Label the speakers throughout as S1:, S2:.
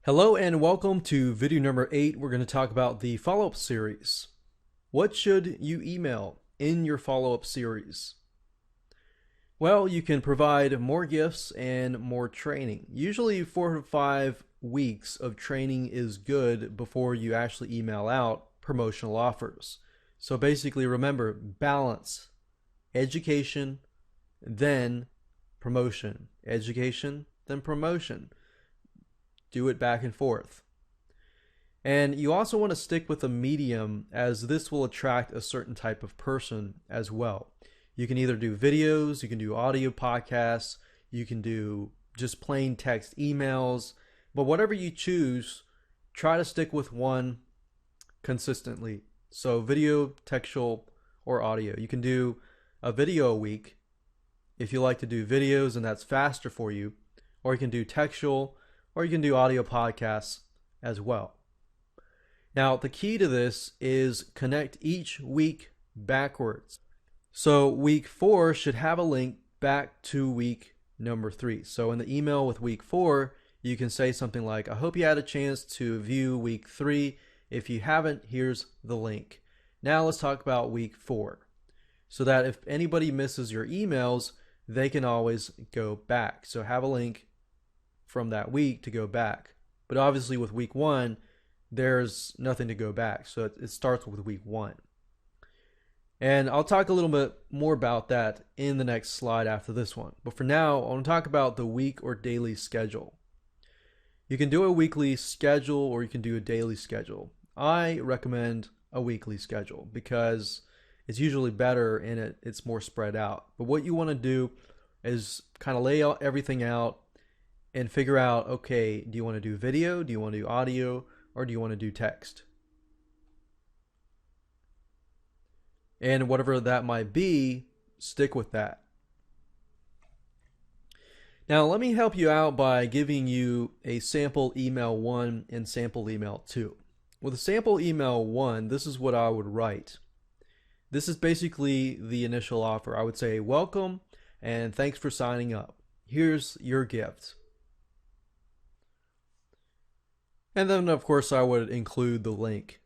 S1: Hello and welcome to video number 8. We're going to talk about the follow-up series. What should you email in your follow-up series? Well, you can provide more gifts and more training. Usually 4 to 5 weeks of training is good before you actually email out promotional offers. So basically remember, balance education, then promotion. Education, then promotion. Do it back and forth. And you also want to stick with a medium, as this will attract a certain type of person as well. You can either do videos, you can do audio podcasts, you can do just plain text emails, but whatever you choose, try to stick with one consistently. So video, textual, or audio. You can do a video a week if you like to do videos and that's faster for you, or you can do textual, or you can do audio podcasts as well. Now, the key to this is connect each week backwards. So week 4 should have a link back to week number 3. So in the email with week 4, you can say something like, I hope you had a chance to view week 3. If you haven't, here's the link. Now let's talk about week 4, so that if anybody misses your emails, they can always go back. So have a link from that week to go back. But obviously with week 1, there's nothing to go back. So it starts with week 1. And I'll talk a little bit more about that in the next slide after this one. But for now, I want to talk about the week or daily schedule. You can do a weekly schedule or you can do a daily schedule. I recommend a weekly schedule because it's usually better and it's more spread out. But what you want to do is kind of lay out everything out and figure out, okay, do you want to do video, do you want to do audio, or do you want to do text? And whatever that might be, stick with that. Now, let me help you out by giving you a sample email 1 and sample email 2. With a sample email 1, this is what I would write. This is basically the initial offer. I would say, welcome and thanks for signing up. Here's your gift. And then, of course, I would include the link.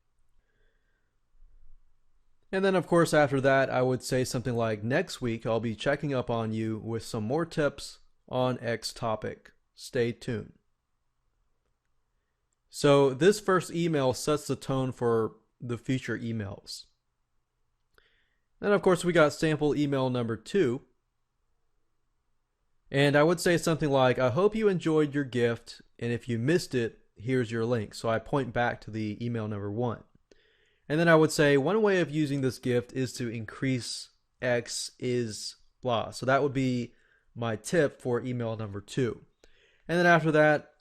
S1: And then, of course, after that, I would say something like, next week, I'll be checking up on you with some more tips on X topic. Stay tuned. So this first email sets the tone for the future emails. Then, of course, we got sample email number 2. And I would say something like, I hope you enjoyed your gift, and if you missed it, here's your link. So I point back to the email number 1. And then I would say one way of using this gift is to increase X is blah. So that would be my tip for email number 2. And then after that,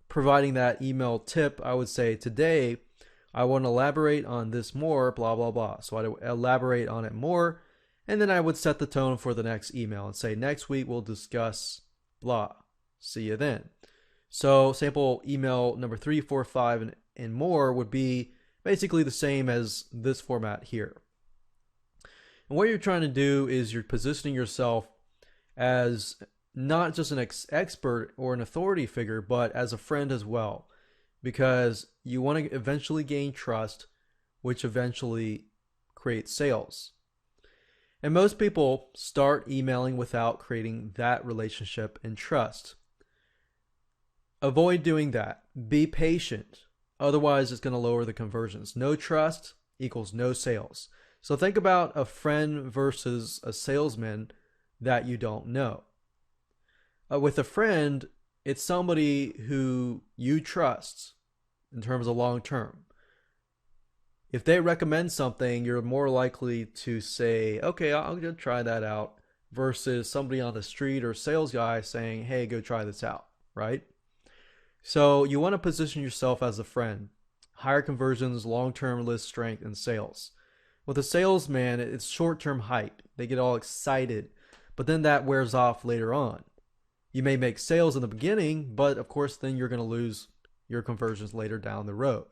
S1: providing that email tip, I would say today I want to elaborate on this more, blah, blah, blah. So I'd elaborate on it more. And then I would set the tone for the next email and say, next week we'll discuss blah. See you then. So sample email number 3, 4, 5, and more would be basically the same as this format here. And what you're trying to do is you're positioning yourself as not just an expert or an authority figure, but as a friend as well, because you want to eventually gain trust, which eventually creates sales. And most people start emailing without creating that relationship and trust. Avoid doing that. Be patient. Otherwise, it's going to lower the conversions. No trust equals no sales. So think about a friend versus a salesman that you don't know. With a friend, it's somebody who you trust in terms of long term. If they recommend something, you're more likely to say, okay, I'll go try that out, versus somebody on the street or sales guy saying, hey, go try this out, right? So you want to position yourself as a friend. Higher conversions, long-term list strength, and sales. With a salesman, it's short-term hype. They get all excited, but then that wears off later on. You may make sales in the beginning, but of course then you're going to lose your conversions later down the road.